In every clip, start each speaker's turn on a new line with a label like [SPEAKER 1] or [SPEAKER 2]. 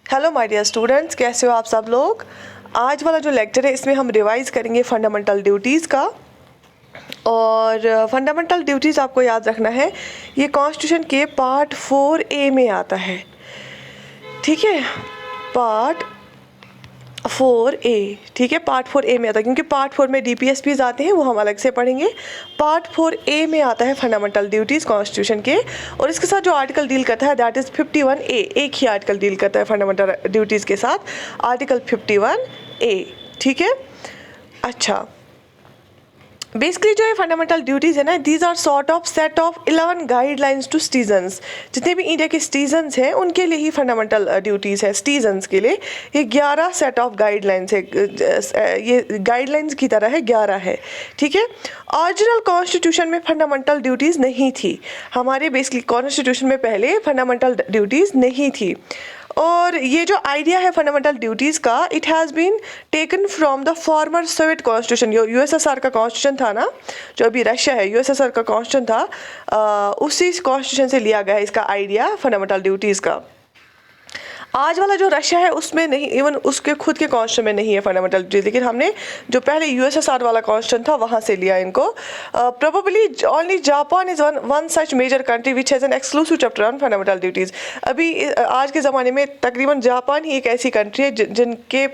[SPEAKER 1] Hello my dear students, कैसे हो आप सब लोग। आज वाला जो लेक्चर है इसमें हम रिवाइज करेंगे फंडामेंटल ड्यूटीज़ का। और फंडामेंटल ड्यूटीज़ आपको याद रखना है, ये कॉन्स्टिट्यूशन के पार्ट 4A में आता है। ठीक है, पार्ट 4A, ठीक है, पार्ट 4A में आता है, क्योंकि पार्ट 4 में DPSPs आते हैं, वो हम अलग से पढ़ेंगे। पार्ट 4A में आता है फंडामेंटल ड्यूटीज़ कॉन्स्टिट्यूशन के, और इसके साथ जो आर्टिकल डील करता है दैट इज़ 51A। एक ही आर्टिकल डील करता है फंडामेंटल ड्यूटीज़ के साथ, आर्टिकल 51A। ठीक है, अच्छा, बेसिकली जो ये फंडामेंटल ड्यूटीज़ है ना, these are sort of set of 11 guidelines to citizens. जितने भी इंडिया के सिटीजन्स हैं उनके लिए ही फंडामेंटल ड्यूटीज़ है। सिटीजन्स के लिए ये 11 सेट ऑफ गाइडलाइंस है, ये गाइडलाइंस की तरह है, 11 है। ठीक है, ओरिजिनल कॉन्स्टिट्यूशन में फंडामेंटल ड्यूटीज़ नहीं थी। हमारे बेसिकली कॉन्स्टिट्यूशन में पहले फंडामेंटल ड्यूटीज़ नहीं थी। और ये जो आइडिया है फंडामेंटल ड्यूटीज़ का, it has been taken from the former Soviet constitution. USSR का कॉन्स्टिट्यूशन था ना, जो अभी रशिया है, USSR का कॉन्स्टिट्यूशन था, उसी कॉन्स्टिट्यूशन से लिया गया है इसका आइडिया फंडामेंटल ड्यूटीज़ का। आज वाला जो रशिया है उसमें नहीं, इवन उसके खुद के कॉन्स्टिट्यूशन में नहीं है फंडामेंटल ड्यूटीज, लेकिन हमने जो पहले USSR वाला कॉन्स्टिट्यूशन था वहाँ से लिया इनको। Probably only Japan is one such major country which has an exclusive chapter on fundamental duties. अभी आज के ज़माने में तकरीबन जापान ही एक ऐसी कंट्री है जिनके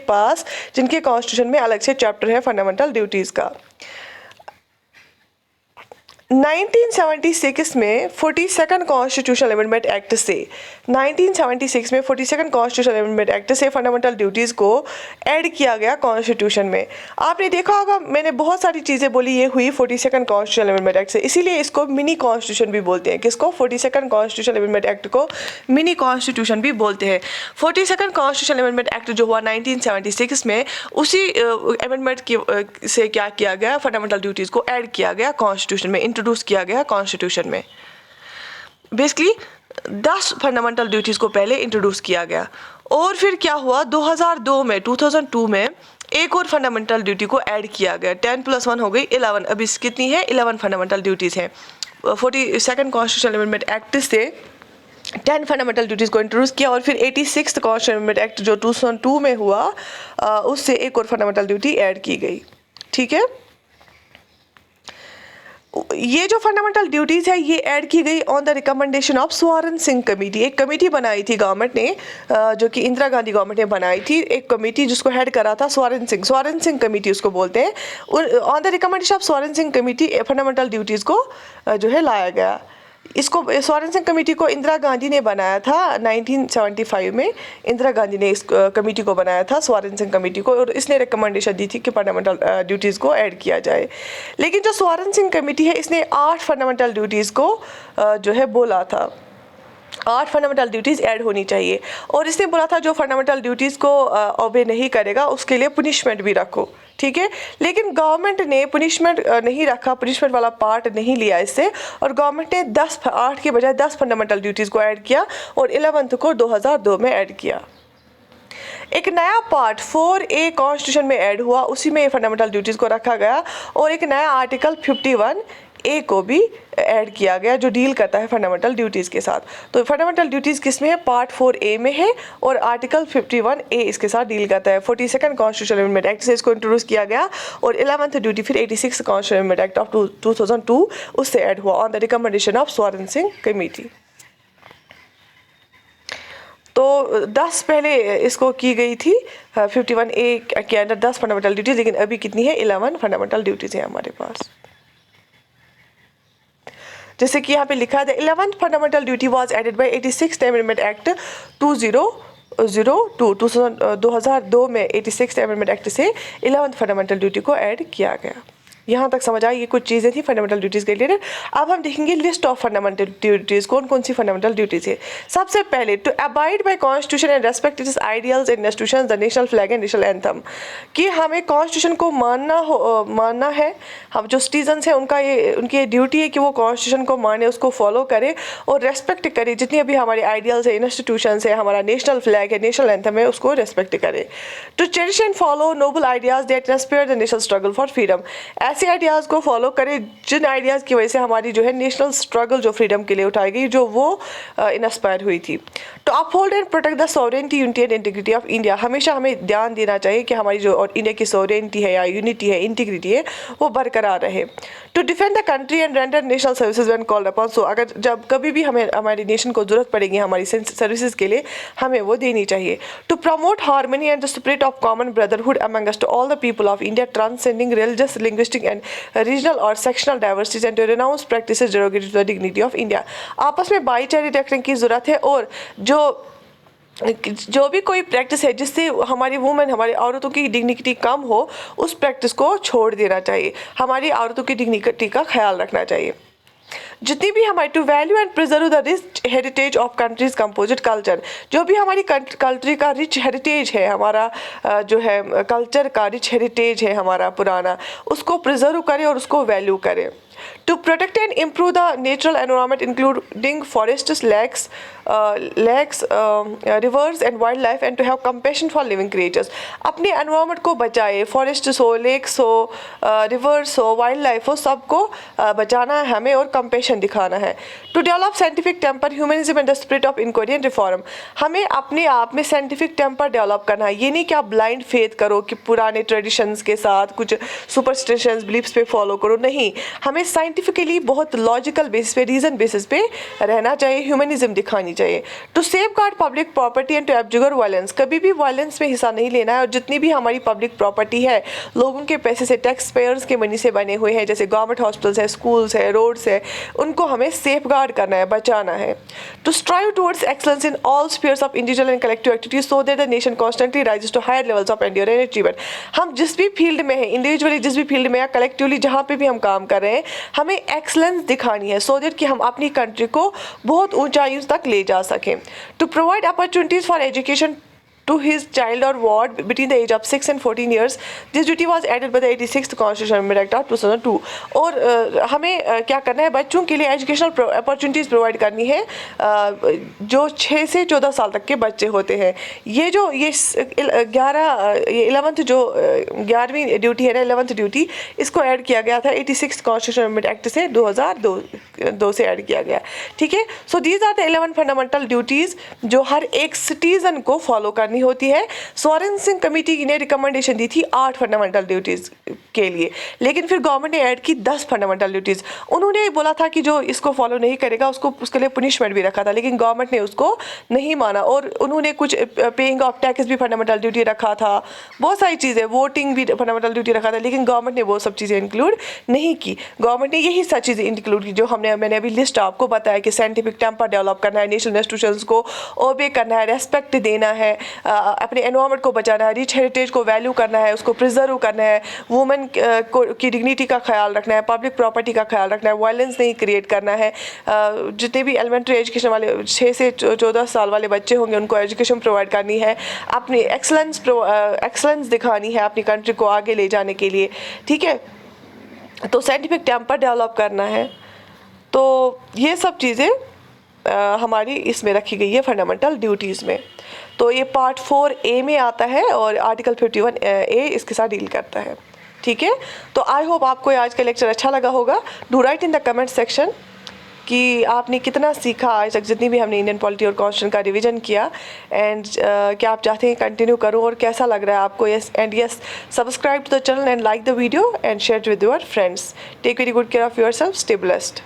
[SPEAKER 1] कॉन्स्टिट्यूशन में अलग से चैप्टर है फंडामेंटल ड्यूटीज़ का। 1976 में 42nd कॉन्स्टिट्यूशनल अमेंडमेंट एक्ट से 1976 में 42nd कॉन्स्टिट्यूशनल अमेंडमेंट एक्ट से फंडामेंटल ड्यूटीज़ को ऐड किया गया कॉन्स्टिट्यूशन में। आपने देखा होगा, मैंने बहुत सारी चीज़ें बोली, ये हुई 42nd कॉन्स्टिट्यूशनल अमेंडमेंट एक्ट से, इसीलिए इसको मिनी कॉन्स्टिट्यूशन भी बोलते हैं। किसको? 42nd कॉन्स्टिट्यूशनल अमेंडमेंट एक्ट को मिनी कॉन्स्टिट्यूशन भी बोलते हैं। 42nd कॉन्स्टिट्यूशनल अमेंडमेंट एक्ट जो हुआ 1976 में, उसी अमेंडमेंट की से क्या किया गया, फंडामेंटल ड्यूटीज़ को ऐड किया गया कॉन्स्टिट्यूशन में, इंट्रोड्यूस किया गया कॉन्स्टिट्यूशन में। बेसिकली 10 फंडामेंटल ड्यूटीज़ को पहले इंट्रोड्यूस किया गया, और फिर क्या हुआ 2002 में एक और फंडामेंटल ड्यूटी को ऐड किया गया। 10 + 1 हो गई 11। अभी कितनी है? 11 फंडामेंटल ड्यूटीज़ हैं। 42nd कॉन्स्टिट्यूशनल अमेंडमेंट एक्ट से 10 फंडामेंटल ड्यूटीज़ को इंट्रोड्यूस किया, और फिर 86th कॉन्स्टिट्यूशनल अमेंडमेंट एक्ट जो 2002 में हुआ, उससे एक और फंडामेंटल ड्यूटी ऐड की गई। ठीक है, ये जो फंडामेंटल ड्यूटीज़ है ये ऐड की गई ऑन द रिकमेंडेशन ऑफ स्वर्ण सिंह कमेटी। एक कमेटी बनाई थी गवर्नमेंट ने, जो कि इंदिरा गांधी गवर्नमेंट ने बनाई थी, एक कमेटी जिसको हेड करा था स्वर्ण सिंह कमेटी उसको बोलते हैं। ऑन द रिकमेंडेशन ऑफ स्वर्ण सिंह कमेटी फंडामेंटल ड्यूटीज़ को जो है लाया गया। इसको स्वर्ण सिंह कमेटी को इंदिरा गांधी ने बनाया था 1975 में। इंदिरा गांधी ने इस कमेटी को बनाया था, स्वर्ण सिंह कमेटी को, और इसने रिकमेंडेशन दी थी कि फंडामेंटल ड्यूटीज़ को ऐड किया जाए। लेकिन जो स्वर्ण सिंह कमेटी है इसने 8 फंडामेंटल ड्यूटीज़ को जो है बोला था, 8 फंडामेंटल ड्यूटीज़ ऐड होनी चाहिए, और इसने बोला था जो फंडामेंटल ड्यूटीज़ को ओबे नहीं करेगा उसके लिए पनिशमेंट भी रखो। ठीक है, लेकिन गवर्नमेंट ने पनिशमेंट नहीं रखा, पनिशमेंट वाला पार्ट नहीं लिया इससे, और गवर्नमेंट ने 8 के बजाय 10 फंडामेंटल ड्यूटीज़ को ऐड किया, और 11th को 2002 में ऐड किया। एक नया पार्ट 4A कॉन्स्टिट्यूशन में ऐड हुआ, उसी में फंडामेंटल ड्यूटीज़ को रखा गया, और एक नया आर्टिकल 51A को भी ऐड किया गया जो डील करता है फंडामेंटल ड्यूटीज़ के साथ। तो फंडामेंटल ड्यूटीज़ किस में है? पार्ट 4A में है, और आर्टिकल 51A इसके साथ डील करता है। 42nd कॉन्स्टिट्यूशनल अमेंडमेंट एक्ट से इसको इंट्रोड्यूस किया गया, और 11th ड्यूटी फिर 86th constitutional amendment act of 2002 उससे ऐड हुआ ऑन द रिकमेंडेशन ऑफ स्वर्ण सिंह कमेटी। तो 10 पहले इसको की गई थी 51A के अंदर 10 फंडामेंटल ड्यूटीज़, लेकिन अभी कितनी है? 11 फंडामेंटल ड्यूटीज़ हैं हमारे पास। जैसे कि यहाँ पे लिखा है, 11th fundamental duty was added by 86th amendment act 2002 में 86th अमेंडमेंट एक्ट से 11th फंडामेंटल ड्यूटी को ऐड किया गया। यहाँ तक समझ आई, ये कुछ चीज़ें थी फंडामेंटल ड्यूटीज़ के रिलेटेड। अब हम देखेंगे लिस्ट ऑफ फंडामेंटल ड्यूटीज़, कौन कौन सी फंडामेंटल ड्यूटीज़ है। सबसे पहले, to abide by constitution and respect its ideals and institutions, the national flag and national anthem, कि हमें कॉन्स्टिट्यूशन को मानना है। हम जो सिटीजन्स हैं उनकी ड्यूटी है कि वो कॉन्स्टिट्यूशन को माने, उसको फॉलो करें और रेस्पेक्ट करें। जितनी अभी हमारे आइडियल्स है, इंस्टीट्यूशंस है, हमारा नेशनल फ्लैग है, नेशनल एंथम है, उसको रेस्पेक्ट करें। To cherish and follow noble ideas that inspire the national struggle for freedom, ऐसे आइडियाज़ को फॉलो करें जिन आइडियाज़ की वजह से हमारी जो है नेशनल स्ट्रगल जो फ्रीडम के लिए उठाई गई जो वो इंस्पायर हुई थी। तो uphold and protect the sovereignty unity and integrity of India, हमेशा हमें ध्यान देना चाहिए कि हमारी जो और इंडिया की सॉवरेनिटी है या यूनिटी है, इंटीग्रिटी है, वो बरकरार रहे। To defend the country and render national services when called upon, so अगर जब कभी भी हमें हमारी नेशन को जरूरत पड़ेगी हमारी सर्विसेज के लिए, हमें वो देनी चाहिए। To promote harmony and the spirit of common brotherhood among us to all the people of India transcending religious, linguistic and regional और sectional diversities and to renounce practices derogatory to the dignity of India, आपस में भाईचारे रखने की जरूरत है। और जो भी कोई प्रैक्टिस है जिससे हमारी वुमेन, हमारी औरतों की डिग्निटी कम हो, उस प्रैक्टिस को छोड़ देना चाहिए। हमारी औरतों की डिग्निटी का ख्याल रखना चाहिए। जितनी भी हमारी to value and preserve the rich heritage of country's composite culture, जो भी हमारी कंट्री का रिच हेरिटेज है, हमारा जो है कल्चर का रिच हेरिटेज है हमारा पुराना, उसको प्रिजर्व करें और उसको वैल्यू करें। To protect and improve the natural environment including forests, lakes, rivers and wildlife, and to have compassion for living creatures, अपने एनवायरनमेंट को बचाए, फॉरेस्ट्स हो, लेक्स हो, रिवर्स हो, वाइल्ड लाइफ हो, सबको बचाना है हमें और कंपेशन दिखाना है। To develop scientific temper, humanism and the spirit of inquiry and reform, हमें अपने आप में साइंटिफिक टेम्पर डेवलप करना है। ये नहीं कि आप ब्लाइंड फेथ करो कि पुराने ट्रेडिशंस के साथ कुछ सुपरस्टिशंस बिलीफ्स पे फॉलो करो, नहीं, हमें साइंटिफिकली बहुत लॉजिकल बेसिस पे, रीजन बेसिस पे रहना चाहिए, ह्यूमनिज्म दिखानी चाहिए। To safeguard public property and to abjure violence, कभी भी वायलेंस में हिस्सा नहीं लेना है। और जितनी भी हमारी पब्लिक प्रॉपर्टी है, लोगों के पैसे से, टैक्स पेयर्स के मनी से बने हुए हैं, जैसे गवर्नमेंट हॉस्पिटल्स है, स्कूल्स है, रोड्स है, उनको हमें सेफ गार्ड करना है, बचाना है। To strive towards excellence in all spheres of individual and collective activities so that the nation constantly rises to higher levels of endurance and achievement, हम जिस भी फील्ड में है, इंडिविजुअली जिस भी फील्ड में या कलेक्टिवली जहाँ पे भी हम काम कर रहे हैं, हमें एक्सलेंस दिखानी है सो दैट कि हम अपनी कंट्री को बहुत ऊंचाइयों तक ले जा सकें। To provide opportunities for education to his child or ward between the age of 6 and 14 years. This duty was added by the 86th Constitutional Amendment Act 2002. और हमें क्या करना है, बच्चों के लिए एजुकेशनल अपॉर्चुनिटीज़ प्रोवाइड करनी है जो 6 से 14 साल तक के बच्चे होते हैं। ये 11वीं ड्यूटी है ना, 11th ड्यूटी, इसको ऐड किया गया था 86th कॉन्स्टिट्यूशन अमेंडमेंट एक्ट से 2002 से ऐड किया गया। ठीक है, so these are the 11 fundamental duties जो हर एक सिटीजन को फॉलो करनी होती है। सोरेन सिंह कमेटी ने रिकमेंडेशन दी थी 8 फंडामेंटल ड्यूटीज के लिए, लेकिन फिर गवर्नमेंट ने ऐड की 10 फंडामेंटल ड्यूटीज। उन्होंने बोला था कि जो इसको फॉलो नहीं करेगा उसके लिए पनिशमेंट भी रखा था, लेकिन गवर्नमेंट ने उसको नहीं माना और उन्होंने कुछ पेइंग ऑफ टैक्स भी फंडामेंटल ड्यूटी रखा था, बहुत सारी चीज़ें, वोटिंग भी फंडामेंटल ड्यूटी रखा था, लेकिन गवर्नमेंट ने वो सब चीज़ें इंक्लूड नहीं की। गवर्नमेंट ने यही सब चीज़ें इंक्लूड की जो मैंने अभी लिस्ट आपको बताया कि साइंटिफिक टेम्पर डेवलप करना है, नेशनल इंस्टीट्यूशंस को ओबे करना है, रेस्पेक्ट देना है, अपने एनवायरनमेंट को बचाना है, रिच हेरिटेज को वैल्यू करना है, उसको प्रिजर्व करना है, वुमेन की डिग्निटी का ख्याल रखना है, पब्लिक प्रॉपर्टी का ख्याल रखना है, वायलेंस नहीं क्रिएट करना है। जितने भी एलिमेंट्री एजुकेशन वाले 6 से 14 साल वाले बच्चे होंगे उनको एजुकेशन प्रोवाइड करनी है, अपनी एक्सलेंस दिखानी है अपनी कंट्री को आगे ले जाने के लिए। ठीक है, तो साइंटिफिक टेम्पर डेवलप करना है। तो ये सब चीज़ें हमारी इसमें रखी गई है फंडामेंटल ड्यूटीज़ में। तो ये पार्ट 4A में आता है और आर्टिकल 51A इसके साथ डील करता है। ठीक है, तो आई होप आपको आज का लेक्चर अच्छा लगा होगा। Do right in the comment section कि आपने कितना सीखा आज तक, जितनी भी हमने इंडियन पॉलिटी और कॉन्स्टिट्यूशन का रिवीजन किया, एंड क्या आप चाहते हैं कंटिन्यू करूं और कैसा लग रहा है आपको। Yes subscribe to the channel and like the video and share with your friends. Take very good care of yourself, stay blessed.